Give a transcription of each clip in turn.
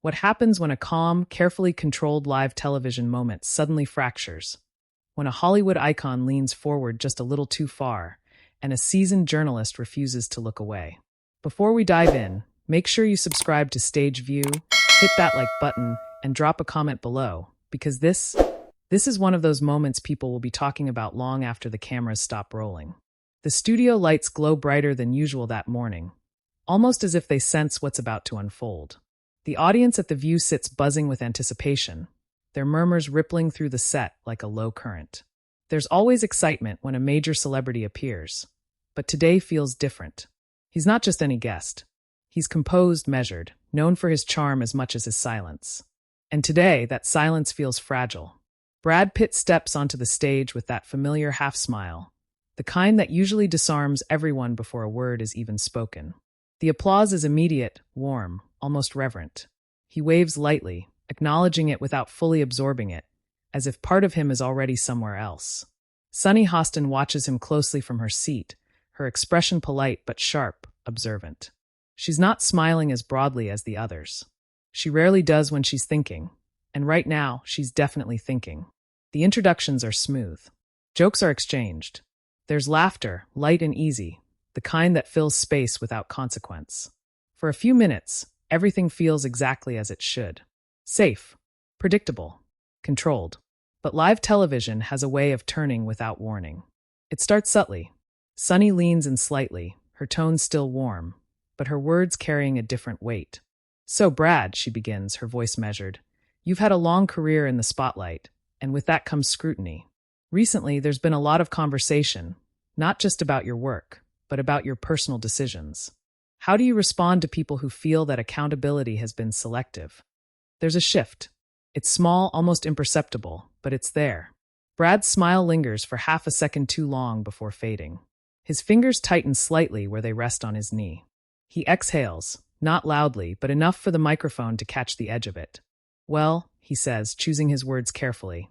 What happens when a calm, carefully controlled live television moment suddenly fractures? When a Hollywood icon leans forward just a little too far, and a seasoned journalist refuses to look away. Before we dive in, make sure you subscribe to Stage View, hit that like button, and drop a comment below, because this is one of those moments people will be talking about long after the cameras stop rolling. The studio lights glow brighter than usual that morning, almost as if they sense what's about to unfold. The audience at the View sits buzzing with anticipation, their murmurs rippling through the set like a low current. There's always excitement when a major celebrity appears, but today feels different. He's not just any guest. He's composed, measured, known for his charm as much as his silence. And today, that silence feels fragile. Brad Pitt steps onto the stage with that familiar half-smile, the kind that usually disarms everyone before a word is even spoken. The applause is immediate, warm, almost reverent. He waves lightly, acknowledging it without fully absorbing it, as if part of him is already somewhere else. Sunny Hostin watches him closely from her seat, her expression polite but sharp, observant. She's not smiling as broadly as the others. She rarely does when she's thinking, and right now, she's definitely thinking. The introductions are smooth. Jokes are exchanged. There's laughter, light and easy, the kind that fills space without consequence. For a few minutes, everything feels exactly as it should. Safe, predictable, controlled. But live television has a way of turning without warning. It starts subtly. Sunny leans in slightly, her tone still warm, but her words carrying a different weight. "So, Brad," she begins, her voice measured, "you've had a long career in the spotlight, and with that comes scrutiny. Recently, there's been a lot of conversation, not just about your work, but about your personal decisions. How do you respond to people who feel that accountability has been selective?" There's a shift. It's small, almost imperceptible, but it's there. Brad's smile lingers for half a second too long before fading. His fingers tighten slightly where they rest on his knee. He exhales, not loudly, but enough for the microphone to catch the edge of it. "Well," he says, choosing his words carefully,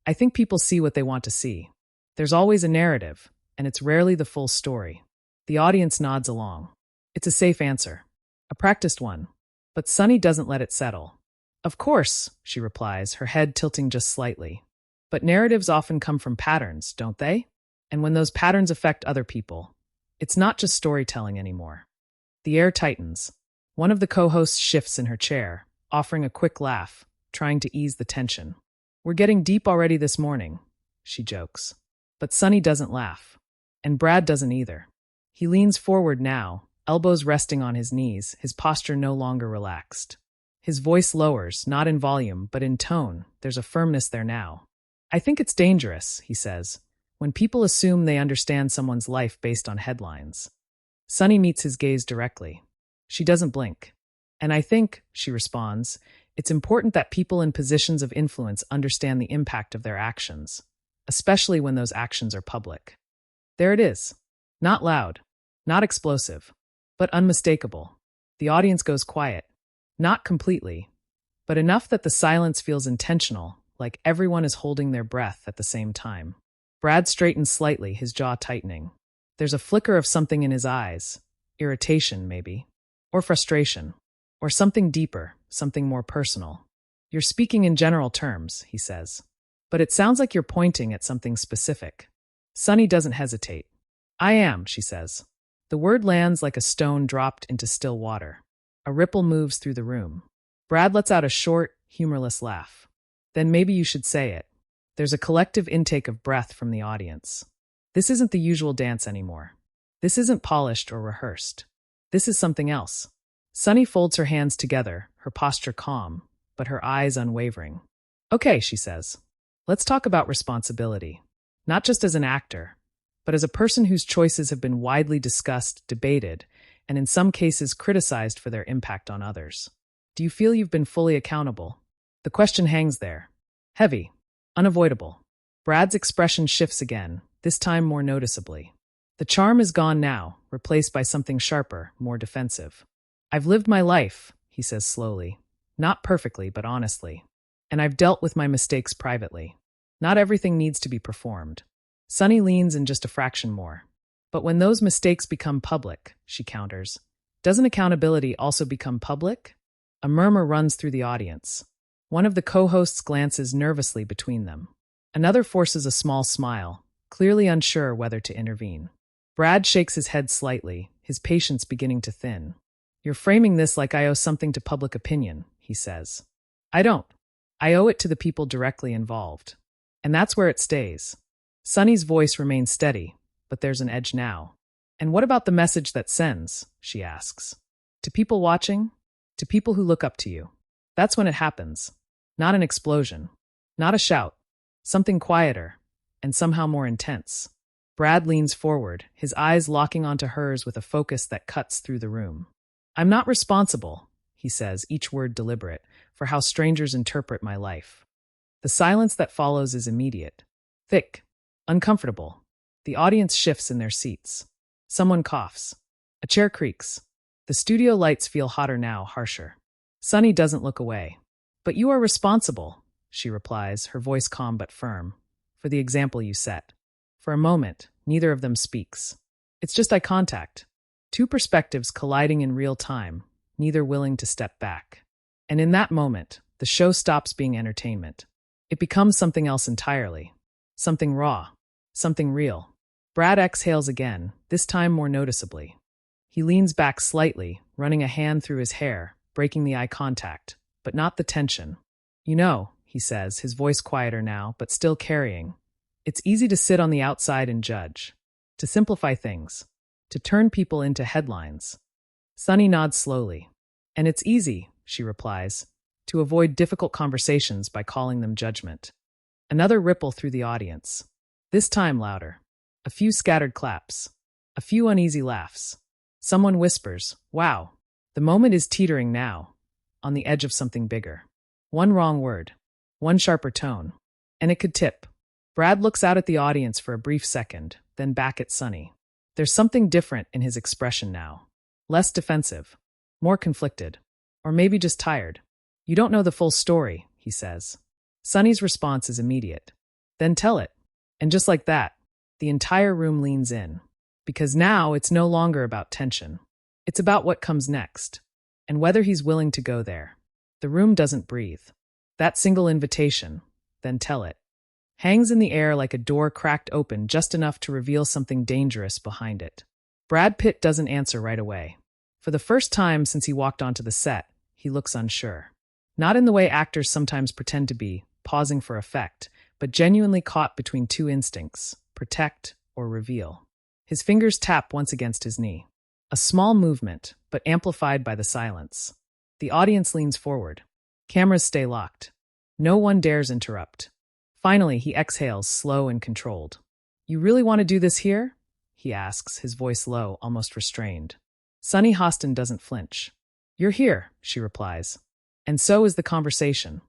"I think people see what they want to see. There's always a narrative, and it's rarely the full story." The audience nods along. It's a safe answer, a practiced one, but Sunny doesn't let it settle. "Of course," she replies, her head tilting just slightly. "But narratives often come from patterns, don't they? And when those patterns affect other people, it's not just storytelling anymore." The air tightens. One of the co-hosts shifts in her chair, offering a quick laugh, trying to ease the tension. "We're getting deep already this morning," she jokes. But Sunny doesn't laugh. And Brad doesn't either. He leans forward now, elbows resting on his knees, his posture no longer relaxed. His voice lowers, not in volume, but in tone. There's a firmness there now. "I think it's dangerous," he says, "when people assume they understand someone's life based on headlines." Sunny meets his gaze directly. She doesn't blink. "And I think," she responds, "it's important that people in positions of influence understand the impact of their actions, especially when those actions are public." There it is. Not loud, not explosive, but unmistakable. The audience goes quiet. Not completely, but enough that the silence feels intentional, like everyone is holding their breath at the same time. Brad straightens slightly, his jaw tightening. There's a flicker of something in his eyes, irritation maybe, or frustration, or something deeper, something more personal. "You're speaking in general terms," he says, "but it sounds like you're pointing at something specific." Sunny doesn't hesitate. "I am," she says. The word lands like a stone dropped into still water. A ripple moves through the room. Brad lets out a short, humorless laugh. "Then maybe you should say it." There's a collective intake of breath from the audience. This isn't the usual dance anymore. This isn't polished or rehearsed. This is something else. Sunny folds her hands together, her posture calm, but her eyes unwavering. "Okay," she says. "Let's talk about responsibility. Not just as an actor, but as a person whose choices have been widely discussed, debated, and in some cases criticized for their impact on others. Do you feel you've been fully accountable?" The question hangs there. Heavy. Unavoidable. Brad's expression shifts again, this time more noticeably. The charm is gone now, replaced by something sharper, more defensive. "I've lived my life," he says slowly. "Not perfectly, but honestly. And I've dealt with my mistakes privately. Not everything needs to be performed." Sunny leans in just a fraction more. "But when those mistakes become public," she counters, "doesn't accountability also become public?" A murmur runs through the audience. One of the co-hosts glances nervously between them. Another forces a small smile, clearly unsure whether to intervene. Brad shakes his head slightly, his patience beginning to thin. "You're framing this like I owe something to public opinion," he says. "I don't. I owe it to the people directly involved. And that's where it stays." Sunny's voice remains steady, but there's an edge now. "And what about the message that sends?" she asks. "To people watching? To people who look up to you. That's when it happens. Not an explosion. Not a shout. Something quieter, and somehow more intense." Brad leans forward, his eyes locking onto hers with a focus that cuts through the room. "I'm not responsible," he says, each word deliberate, "for how strangers interpret my life." The silence that follows is immediate. Thick. Uncomfortable. The audience shifts in their seats. Someone coughs. A chair creaks. The studio lights feel hotter now, harsher. Sunny doesn't look away. "But you are responsible," she replies, her voice calm but firm, "for the example you set." For a moment, neither of them speaks. It's just eye contact. Two perspectives colliding in real time, neither willing to step back. And in that moment, the show stops being entertainment. It becomes something else entirely. Something raw. Something real. Brad exhales again, this time more noticeably. He leans back slightly, running a hand through his hair, breaking the eye contact, but not the tension. "You know," he says, his voice quieter now, but still carrying, "it's easy to sit on the outside and judge. To simplify things. To turn people into headlines." Sunny nods slowly. "And it's easy," she replies, "to avoid difficult conversations by calling them judgment." Another ripple through the audience. This time louder. A few scattered claps. A few uneasy laughs. Someone whispers, "Wow." The moment is teetering now, on the edge of something bigger. One wrong word. One sharper tone. And it could tip. Brad looks out at the audience for a brief second, then back at Sunny. There's something different in his expression now. Less defensive. More conflicted. Or maybe just tired. "You don't know the full story," he says. Sunny's response is immediate. "Then tell it." And just like that, the entire room leans in. Because now it's no longer about tension. It's about what comes next. And whether he's willing to go there. The room doesn't breathe. That single invitation, "Then tell it," hangs in the air like a door cracked open just enough to reveal something dangerous behind it. Brad Pitt doesn't answer right away. For the first time since he walked onto the set, he looks unsure. Not in the way actors sometimes pretend to be, pausing for effect, but genuinely caught between two instincts, protect or reveal. His fingers tap once against his knee. A small movement, but amplified by the silence. The audience leans forward. Cameras stay locked. No one dares interrupt. Finally, he exhales, slow and controlled. "You really want to do this here?" he asks, his voice low, almost restrained. Sunny Hostin doesn't flinch. "You're here," she replies. And so is the conversation.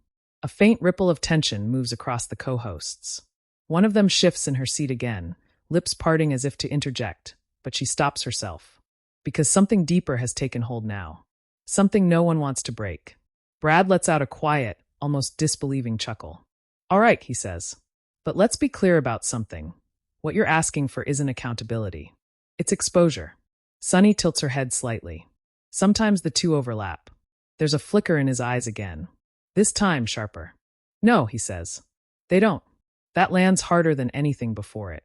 A faint ripple of tension moves across the co-hosts. One of them shifts in her seat again, lips parting as if to interject, but she stops herself. Because something deeper has taken hold now. Something no one wants to break. Brad lets out a quiet, almost disbelieving chuckle. "All right," he says. "But let's be clear about something. What you're asking for isn't accountability. It's exposure." Sunny tilts her head slightly. Sometimes the two overlap. There's a flicker in his eyes again. This time sharper. "No," he says. "They don't." That lands harder than anything before it.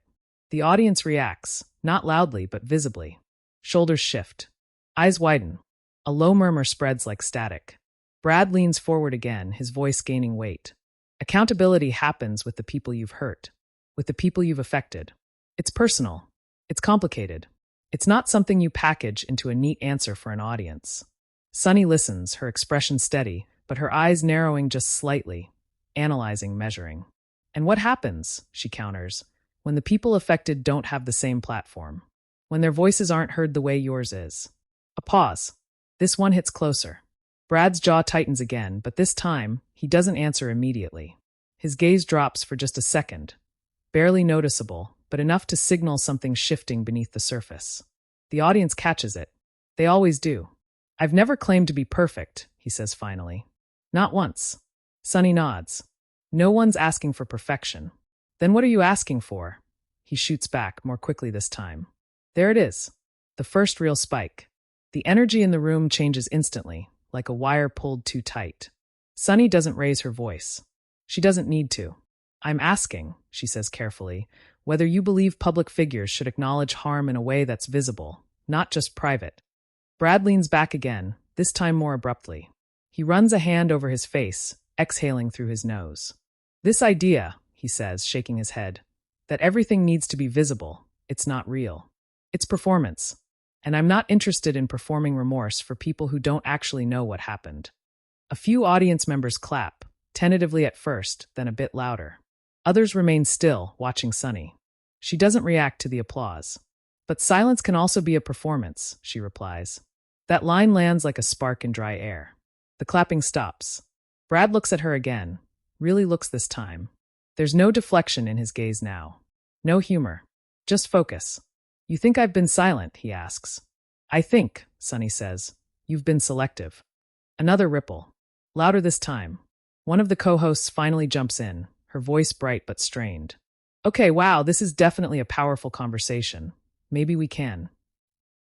The audience reacts, not loudly but visibly. Shoulders shift. Eyes widen. A low murmur spreads like static. Brad leans forward again, his voice gaining weight. "Accountability happens with the people you've hurt, with the people you've affected. It's personal. It's complicated. It's not something you package into a neat answer for an audience." Sunny listens, her expression steady, but her eyes narrowing just slightly, analyzing, measuring. "And what happens," she counters, "when the people affected don't have the same platform? When their voices aren't heard the way yours is?" A pause. This one hits closer. Brad's jaw tightens again, but this time, he doesn't answer immediately. His gaze drops for just a second, barely noticeable, but enough to signal something shifting beneath the surface. The audience catches it. They always do. "I've never claimed to be perfect," he says finally. "Not once." Sunny nods. "No one's asking for perfection." "Then what are you asking for?" He shoots back, more quickly this time. There it is. The first real spike. The energy in the room changes instantly, like a wire pulled too tight. Sunny doesn't raise her voice. She doesn't need to. I'm asking, she says carefully, whether you believe public figures should acknowledge harm in a way that's visible, not just private. Brad leans back again, this time more abruptly. He runs a hand over his face, exhaling through his nose. This idea, he says, shaking his head, that everything needs to be visible, it's not real. It's performance. And I'm not interested in performing remorse for people who don't actually know what happened. A few audience members clap, tentatively at first, then a bit louder. Others remain still, watching Sunny. She doesn't react to the applause. But silence can also be a performance, she replies. That line lands like a spark in dry air. The clapping stops. Brad looks at her again, really looks this time. There's no deflection in his gaze now. No humor. Just focus. You think I've been silent, he asks. I think, Sunny says, you've been selective. Another ripple. Louder this time. One of the co-hosts finally jumps in, her voice bright but strained. Okay, wow, this is definitely a powerful conversation. Maybe we can.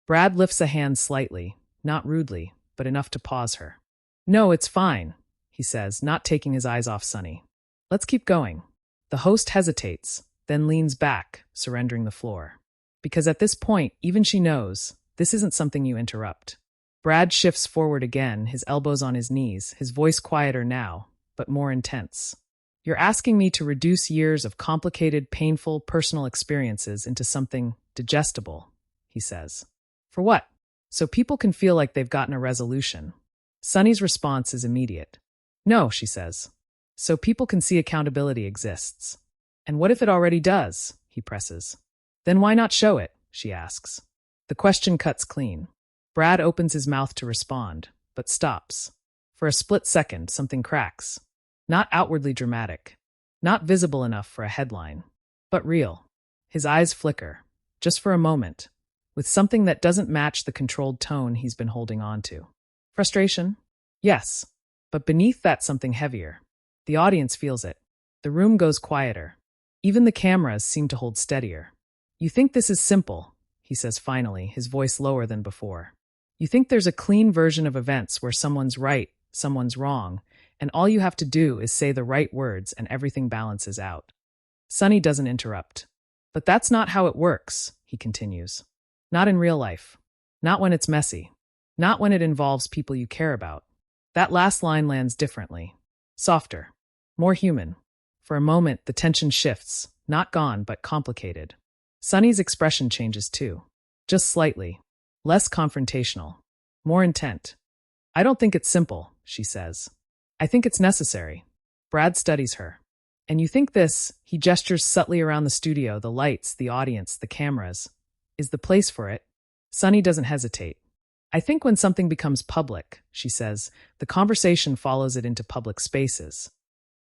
Brad lifts a hand slightly, not rudely, but enough to pause her. No, it's fine, he says, not taking his eyes off Sunny. Let's keep going. The host hesitates, then leans back, surrendering the floor. Because at this point, even she knows, this isn't something you interrupt. Brad shifts forward again, his elbows on his knees, his voice quieter now, but more intense. You're asking me to reduce years of complicated, painful, personal experiences into something digestible, he says. For what? So people can feel like they've gotten a resolution. Sunny's response is immediate. No, she says. So people can see accountability exists. And what if it already does? He presses. Then why not show it? She asks. The question cuts clean. Brad opens his mouth to respond, but stops. For a split second, something cracks. Not outwardly dramatic. Not visible enough for a headline. But real. His eyes flicker, just for a moment, with something that doesn't match the controlled tone he's been holding on to. Frustration? Yes. But beneath that something heavier. The audience feels it. The room goes quieter. Even the cameras seem to hold steadier. You think this is simple, he says finally, his voice lower than before. You think there's a clean version of events where someone's right, someone's wrong, and all you have to do is say the right words and everything balances out. Sunny doesn't interrupt. But that's not how it works, he continues. Not in real life. Not when it's messy. Not when it involves people you care about. That last line lands differently. Softer. More human. For a moment, the tension shifts, not gone, but complicated. Sunny's expression changes too. Just slightly. Less confrontational. More intent. I don't think it's simple, she says. I think it's necessary. Brad studies her. And you think this, he gestures subtly around the studio, the lights, the audience, the cameras, is the place for it? Sunny doesn't hesitate. I think when something becomes public, she says, the conversation follows it into public spaces.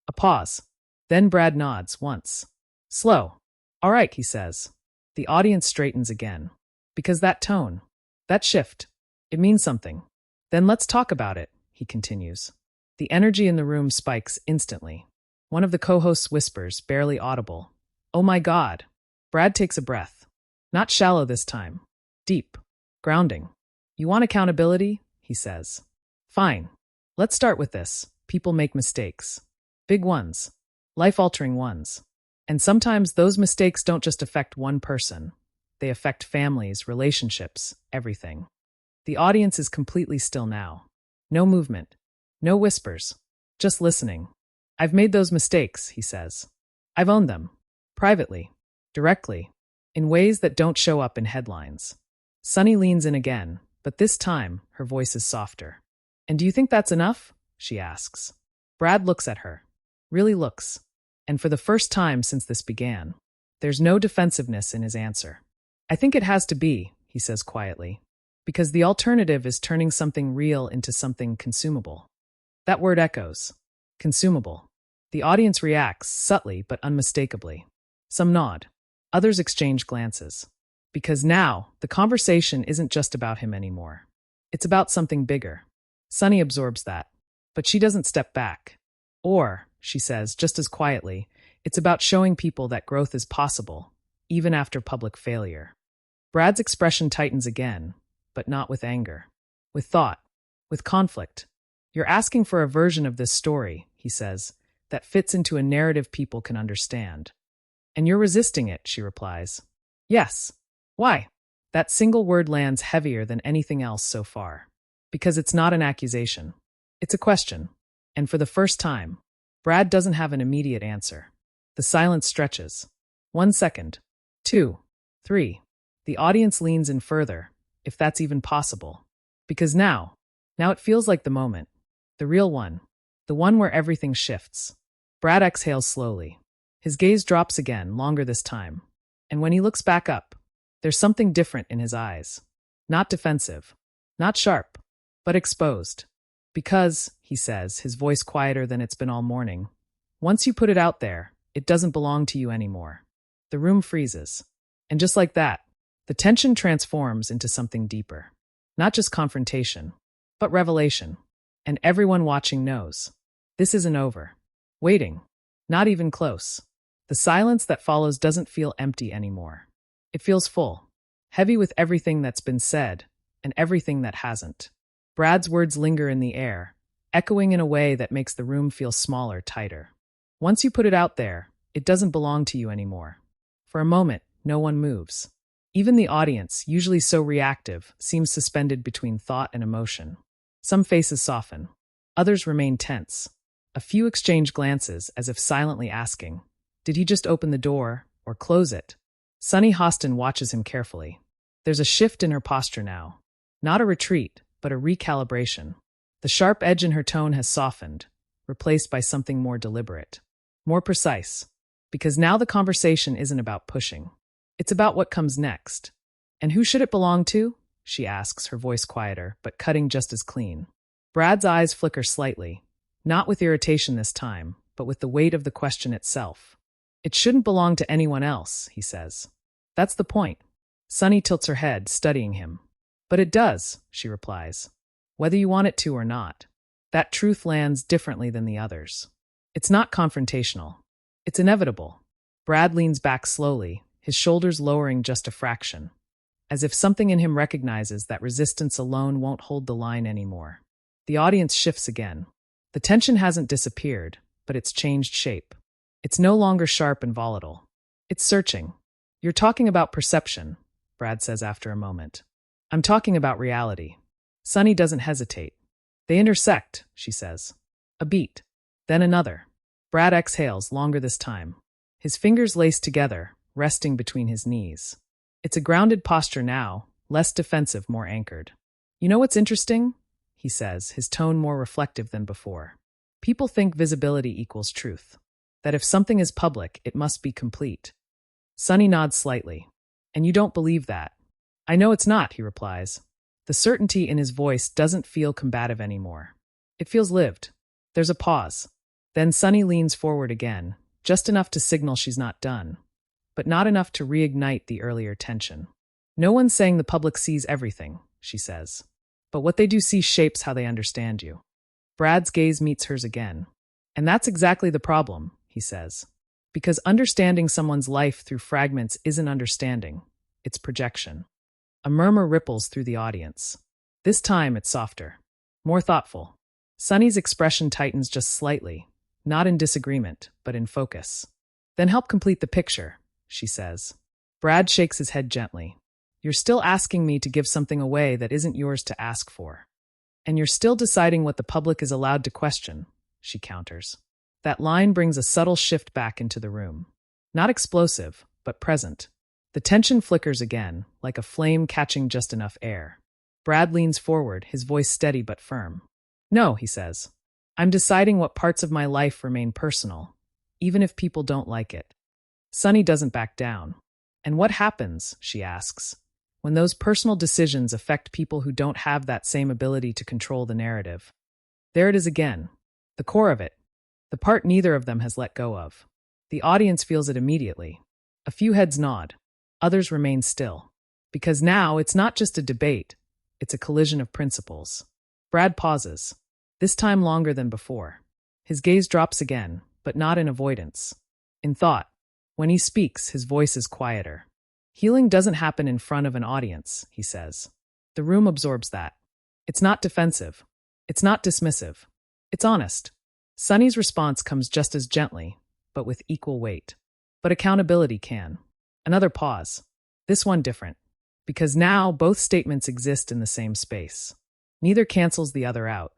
A pause. Then Brad nods once. Slow. All right, he says. The audience straightens again. Because that tone, that shift, it means something. Then let's talk about it, he continues. The energy in the room spikes instantly. One of the co-hosts whispers, barely audible. Oh my God. Brad takes a breath. Not shallow this time. Deep. Grounding. You want accountability? He says. Fine. Let's start with this. People make mistakes. Big ones. Life-altering ones. And sometimes those mistakes don't just affect one person. They affect families, relationships, everything. The audience is completely still now. No movement. No whispers. Just listening. I've made those mistakes, he says. I've owned them. Privately. Directly. In ways that don't show up in headlines. Sunny leans in again, but this time her voice is softer. And do you think that's enough? She asks. Brad looks at her. Really looks. And for the first time since this began, there's no defensiveness in his answer. I think it has to be, he says quietly, because the alternative is turning something real into something consumable. That word echoes. Consumable. The audience reacts, subtly but unmistakably. Some nod. Others exchange glances. Because now, the conversation isn't just about him anymore. It's about something bigger. Sunny absorbs that. But she doesn't step back. Or, she says, just as quietly, it's about showing people that growth is possible, even after public failure. Brad's expression tightens again, but not with anger. With thought. With conflict. You're asking for a version of this story, he says, that fits into a narrative people can understand. And you're resisting it, she replies. Yes. Why? That single word lands heavier than anything else so far. Because it's not an accusation. It's a question. And for the first time, Brad doesn't have an immediate answer. The silence stretches. 1 second. 2. 3. The audience leans in further, if that's even possible. Because now it feels like the moment. The real one. The one where everything shifts. Brad exhales slowly. His gaze drops again, longer this time. And when he looks back up, there's something different in his eyes. Not defensive. Not sharp. But exposed. Because, he says, his voice quieter than it's been all morning, once you put it out there, it doesn't belong to you anymore. The room freezes. And just like that, the tension transforms into something deeper. Not just confrontation, but revelation. And everyone watching knows. This isn't over. Waiting. Not even close. The silence that follows doesn't feel empty anymore. It feels full. Heavy with everything that's been said, and everything that hasn't. Brad's words linger in the air, echoing in a way that makes the room feel smaller, tighter. Once you put it out there, it doesn't belong to you anymore. For a moment, no one moves. Even the audience, usually so reactive, seems suspended between thought and emotion. Some faces soften. Others remain tense. A few exchange glances, as if silently asking, did he just open the door, or close it? Sunny Hostin watches him carefully. There's a shift in her posture now. Not a retreat, but a recalibration. The sharp edge in her tone has softened, replaced by something more deliberate. More precise. Because now the conversation isn't about pushing. It's about what comes next. And who should it belong to? She asks, her voice quieter, but cutting just as clean. Brad's eyes flicker slightly, not with irritation this time, but with the weight of the question itself. It shouldn't belong to anyone else, he says. That's the point. Sunny tilts her head, studying him. But it does, she replies. Whether you want it to or not. That truth lands differently than the others. It's not confrontational. It's inevitable. Brad leans back slowly, his shoulders lowering just a fraction, as if something in him recognizes that resistance alone won't hold the line anymore. The audience shifts again. The tension hasn't disappeared, but it's changed shape. It's no longer sharp and volatile. It's searching. You're talking about perception, Brad says after a moment. I'm talking about reality. Sunny doesn't hesitate. They intersect, she says. A beat. Then another. Brad exhales, longer this time. His fingers laced together, resting between his knees. It's a grounded posture now, less defensive, more anchored. You know what's interesting? He says, his tone more reflective than before. People think visibility equals truth. That if something is public, it must be complete. Sunny nods slightly. And you don't believe that? I know it's not, he replies. The certainty in his voice doesn't feel combative anymore. It feels lived. There's a pause. Then Sunny leans forward again, just enough to signal she's not done, but not enough to reignite the earlier tension. No one's saying the public sees everything, she says. But what they do see shapes how they understand you. Brad's gaze meets hers again. And that's exactly the problem, he says. Because understanding someone's life through fragments isn't understanding, it's projection. A murmur ripples through the audience. This time it's softer, more thoughtful. Sunny's expression tightens just slightly, not in disagreement, but in focus. Then help complete the picture, she says. Brad shakes his head gently. You're still asking me to give something away that isn't yours to ask for. And you're still deciding what the public is allowed to question, she counters. That line brings a subtle shift back into the room. Not explosive, but present. The tension flickers again, like a flame catching just enough air. Brad leans forward, his voice steady but firm. No, he says. I'm deciding what parts of my life remain personal, even if people don't like it. Sunny doesn't back down. And what happens, she asks, when those personal decisions affect people who don't have that same ability to control the narrative? There it is again, the core of it, the part neither of them has let go of. The audience feels it immediately. A few heads nod. Others remain still. Because now it's not just a debate, it's a collision of principles. Brad pauses, this time longer than before. His gaze drops again, but not in avoidance. In thought. When he speaks, his voice is quieter. Healing doesn't happen in front of an audience, he says. The room absorbs that. It's not defensive. It's not dismissive. It's honest. Sunny's response comes just as gently, but with equal weight. But accountability can. Another pause. This one different. Because now both statements exist in the same space. Neither cancels the other out.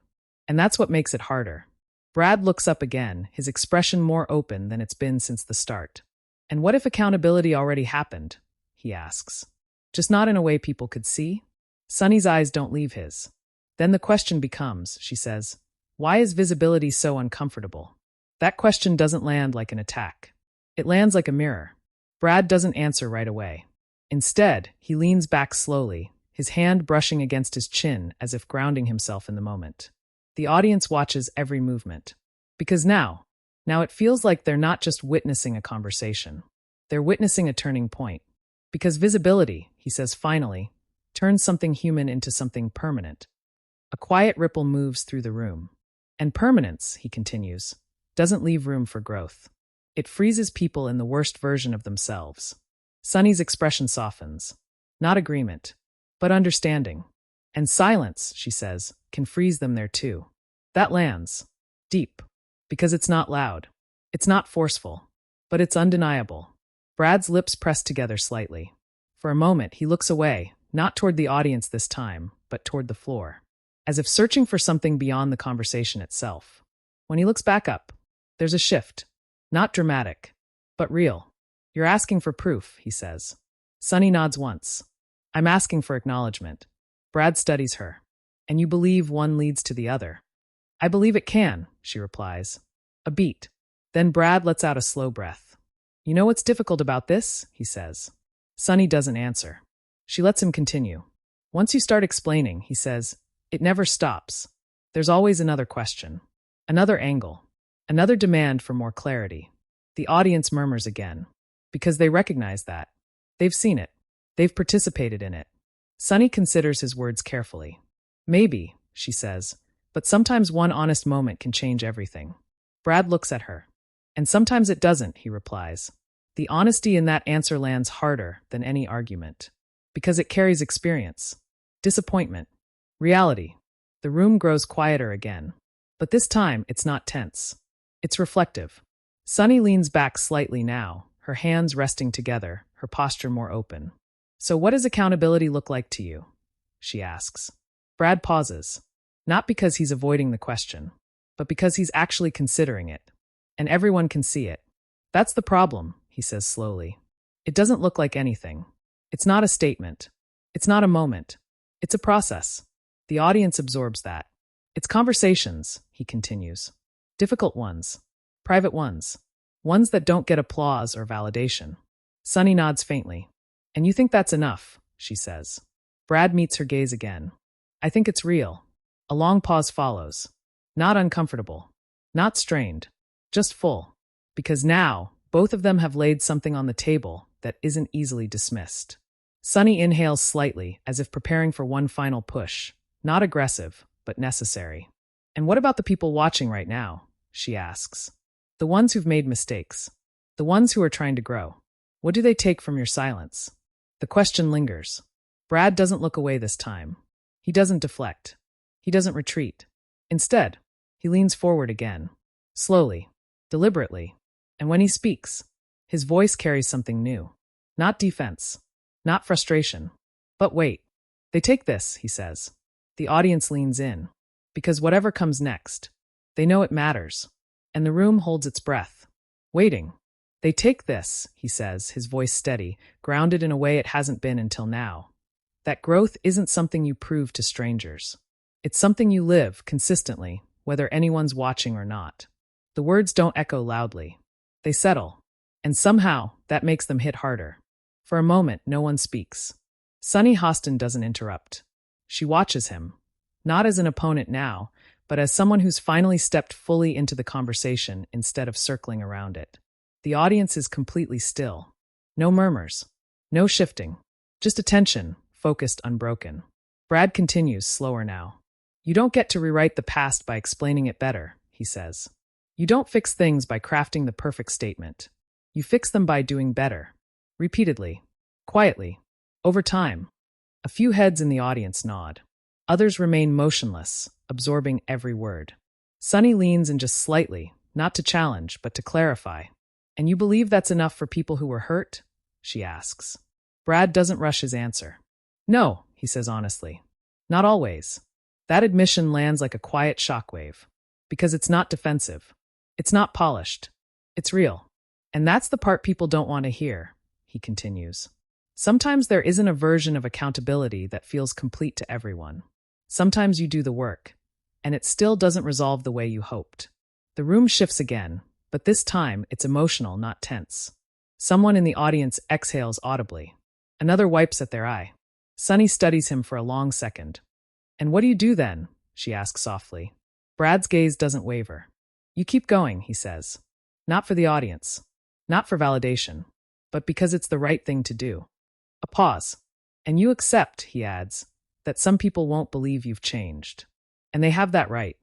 And that's what makes it harder. Brad looks up again, his expression more open than it's been since the start. And what if accountability already happened? He asks. Just not in a way people could see? Sunny's eyes don't leave his. Then the question becomes, she says, why is visibility so uncomfortable? That question doesn't land like an attack. It lands like a mirror. Brad doesn't answer right away. Instead, he leans back slowly, his hand brushing against his chin as if grounding himself in the moment. The audience watches every movement. Because now it feels like they're not just witnessing a conversation. They're witnessing a turning point. Because visibility, he says finally, turns something human into something permanent. A quiet ripple moves through the room. And permanence, he continues, doesn't leave room for growth. It freezes people in the worst version of themselves. Sunny's expression softens. Not agreement, but understanding. And silence, she says, can freeze them there too. That lands. Deep. Because it's not loud. It's not forceful. But it's undeniable. Brad's lips press together slightly. For a moment, he looks away, not toward the audience this time, but toward the floor. As if searching for something beyond the conversation itself. When he looks back up, there's a shift. Not dramatic, but real. You're asking for proof, he says. Sunny nods once. I'm asking for acknowledgement. Brad studies her. And you believe one leads to the other. I believe it can, she replies. A beat. Then Brad lets out a slow breath. You know what's difficult about this? He says. Sunny doesn't answer. She lets him continue. Once you start explaining, he says, it never stops. There's always another question. Another angle. Another demand for more clarity. The audience murmurs again. Because they recognize that. They've seen it. They've participated in it. Sunny considers his words carefully. Maybe, she says, but sometimes one honest moment can change everything. Brad looks at her. And sometimes it doesn't, he replies. The honesty in that answer lands harder than any argument. Because it carries experience. Disappointment. Reality. The room grows quieter again. But this time, it's not tense. It's reflective. Sunny leans back slightly now, her hands resting together, her posture more open. So what does accountability look like to you? She asks. Brad pauses. Not because he's avoiding the question, but because he's actually considering it. And everyone can see it. That's the problem, he says slowly. It doesn't look like anything. It's not a statement. It's not a moment. It's a process. The audience absorbs that. It's conversations, he continues. Difficult ones. Private ones. Ones that don't get applause or validation. Sunny nods faintly. And you think that's enough, she says. Brad meets her gaze again. I think it's real. A long pause follows. Not uncomfortable. Not strained. Just full. Because now, both of them have laid something on the table that isn't easily dismissed. Sunny inhales slightly, as if preparing for one final push. Not aggressive, but necessary. And what about the people watching right now? She asks. The ones who've made mistakes. The ones who are trying to grow. What do they take from your silence? The question lingers. Brad doesn't look away this time. He doesn't deflect. He doesn't retreat. Instead, he leans forward again. Slowly. Deliberately. And when he speaks, his voice carries something new. Not defense. Not frustration. But wait. They take this, he says. The audience leans in. Because whatever comes next, they know it matters. And the room holds its breath. Waiting. They take this, he says, his voice steady, grounded in a way it hasn't been until now. That growth isn't something you prove to strangers. It's something you live consistently, whether anyone's watching or not. The words don't echo loudly. They settle. And somehow, that makes them hit harder. For a moment, no one speaks. Sunny Hostin doesn't interrupt. She watches him. Not as an opponent now, but as someone who's finally stepped fully into the conversation instead of circling around it. The audience is completely still. No murmurs. No shifting. Just attention, focused, unbroken. Brad continues, slower now. You don't get to rewrite the past by explaining it better, he says. You don't fix things by crafting the perfect statement. You fix them by doing better. Repeatedly. Quietly. Over time. A few heads in the audience nod. Others remain motionless, absorbing every word. Sunny leans in just slightly, not to challenge, but to clarify. And you believe that's enough for people who were hurt? She asks. Brad doesn't rush his answer. No, he says honestly. Not always. That admission lands like a quiet shockwave. Because it's not defensive. It's not polished. It's real. And that's the part people don't want to hear, he continues. Sometimes there isn't a version of accountability that feels complete to everyone. Sometimes you do the work, and it still doesn't resolve the way you hoped. The room shifts again, but this time it's emotional, not tense. Someone in the audience exhales audibly. Another wipes at their eye. Sunny studies him for a long second. And what do you do then? She asks softly. Brad's gaze doesn't waver. You keep going, he says. Not for the audience. Not for validation. But because it's the right thing to do. A pause. And you accept, he adds, that some people won't believe you've changed. And they have that right.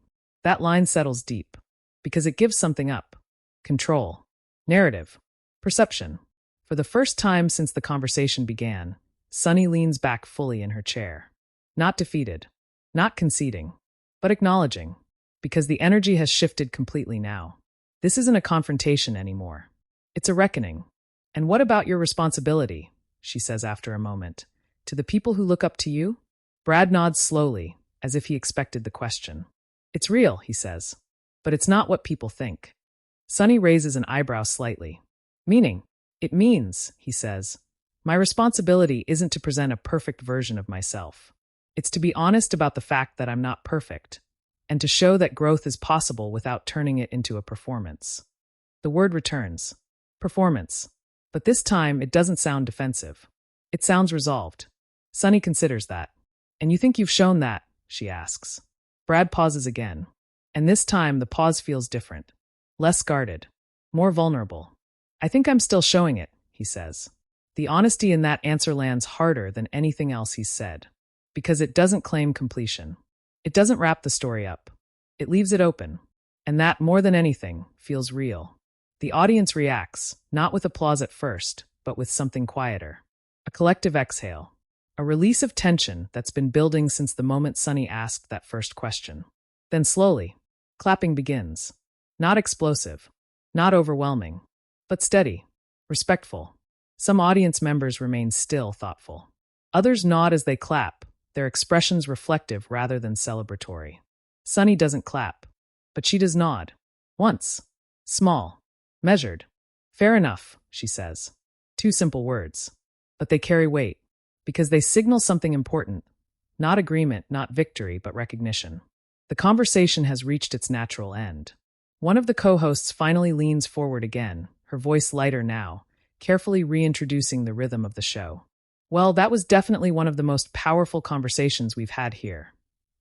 That line settles deep. Because it gives something up. Control. Narrative. Perception. For the first time since the conversation began, Sunny leans back fully in her chair. Not defeated. Not conceding. But acknowledging. Because the energy has shifted completely now. This isn't a confrontation anymore. It's a reckoning. And what about your responsibility? She says after a moment. To the people who look up to you? Brad nods slowly, as if he expected the question. It's real, he says. But it's not what people think. Sunny raises an eyebrow slightly. Meaning? It means, he says, my responsibility isn't to present a perfect version of myself. It's to be honest about the fact that I'm not perfect, and to show that growth is possible without turning it into a performance. The word returns. Performance. But this time, it doesn't sound defensive. It sounds resolved. Sunny considers that. And you think you've shown that? She asks. Brad pauses again. And this time, the pause feels different. Less guarded. More vulnerable. I think I'm still showing it, he says. The honesty in that answer lands harder than anything else he's said. Because it doesn't claim completion. It doesn't wrap the story up. It leaves it open. And that, more than anything, feels real. The audience reacts, not with applause at first, but with something quieter. A collective exhale. A release of tension that's been building since the moment Sunny asked that first question. Then slowly, clapping begins. Not explosive. Not overwhelming. But steady. Respectful. Some audience members remain still, thoughtful. Others nod as they clap, their expressions reflective rather than celebratory. Sunny doesn't clap, but she does nod. Once. Small. Measured. Fair enough, she says. 2 simple words. But they carry weight, because they signal something important. Not agreement, not victory, but recognition. The conversation has reached its natural end. One of the co-hosts finally leans forward again, her voice lighter now, carefully reintroducing the rhythm of the show. Well, that was definitely one of the most powerful conversations we've had here,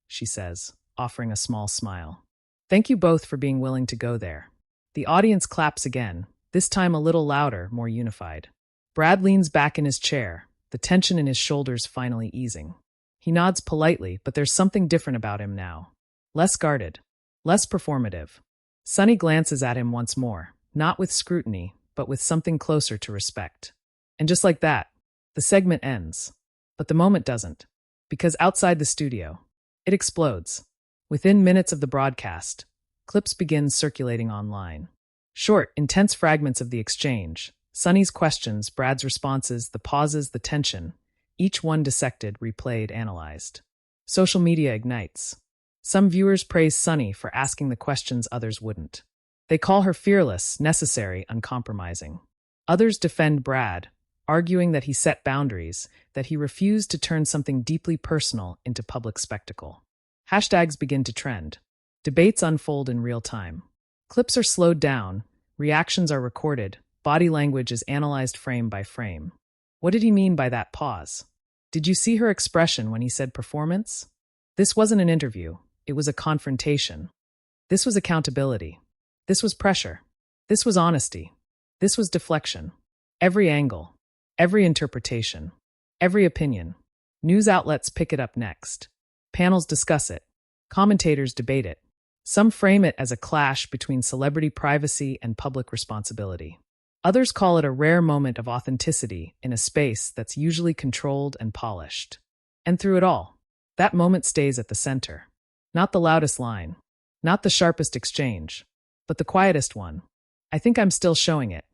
she says, offering a small smile. Thank you both for being willing to go there. The audience claps again, this time a little louder, more unified. Brad leans back in his chair, the tension in his shoulders finally easing. He nods politely, but there's something different about him now. Less guarded. Less performative. Sunny glances at him once more, not with scrutiny, but with something closer to respect. And just like that, the segment ends. But the moment doesn't. Because outside the studio, it explodes. Within minutes of the broadcast, clips begin circulating online. Short, intense fragments of the exchange. Sunny's questions, Brad's responses, the pauses, the tension. Each one dissected, replayed, analyzed. Social media ignites. Some viewers praise Sunny for asking the questions others wouldn't. They call her fearless, necessary, uncompromising. Others defend Brad, arguing that he set boundaries, that he refused to turn something deeply personal into public spectacle. Hashtags begin to trend. Debates unfold in real time. Clips are slowed down, reactions are recorded, body language is analyzed frame by frame. What did he mean by that pause? Did you see her expression when he said performance? This wasn't an interview. It was a confrontation. This was accountability. This was pressure. This was honesty. This was deflection. Every angle. Every interpretation. Every opinion. News outlets pick it up next. Panels discuss it. Commentators debate it. Some frame it as a clash between celebrity privacy and public responsibility. Others call it a rare moment of authenticity in a space that's usually controlled and polished. And through it all, That moment stays at the center. Not the loudest line, not the sharpest exchange, but the quietest one. I think I'm still showing it.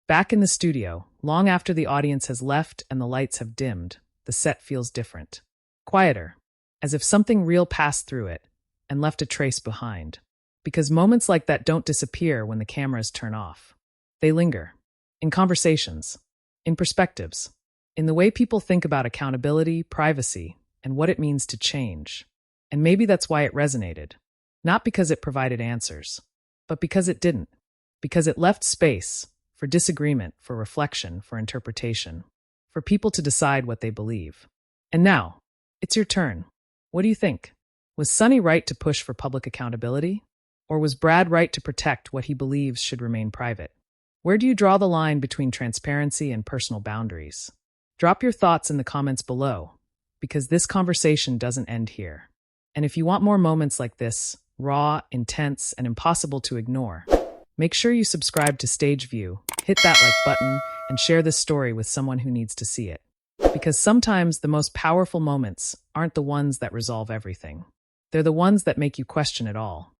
Back in the studio, long after the audience has left and the lights have dimmed, the set feels different. Quieter, as if something real passed through it and left a trace behind. Because moments like that don't disappear when the cameras turn off. They linger. In conversations, in perspectives, in the way people think about accountability, privacy, and what it means to change. And maybe that's why it resonated. Not because it provided answers, but because it didn't. Because it left space for disagreement, for reflection, for interpretation, for people to decide what they believe. And now, it's your turn. What do you think? Was Sunny right to push for public accountability? Or was Brad right to protect what he believes should remain private? Where do you draw the line between transparency and personal boundaries? Drop your thoughts in the comments below, because this conversation doesn't end here. And if you want more moments like this, raw, intense, and impossible to ignore, make sure you subscribe to Stage View, hit that like button, and share this story with someone who needs to see it. Because sometimes the most powerful moments aren't the ones that resolve everything. They're the ones that make you question it all.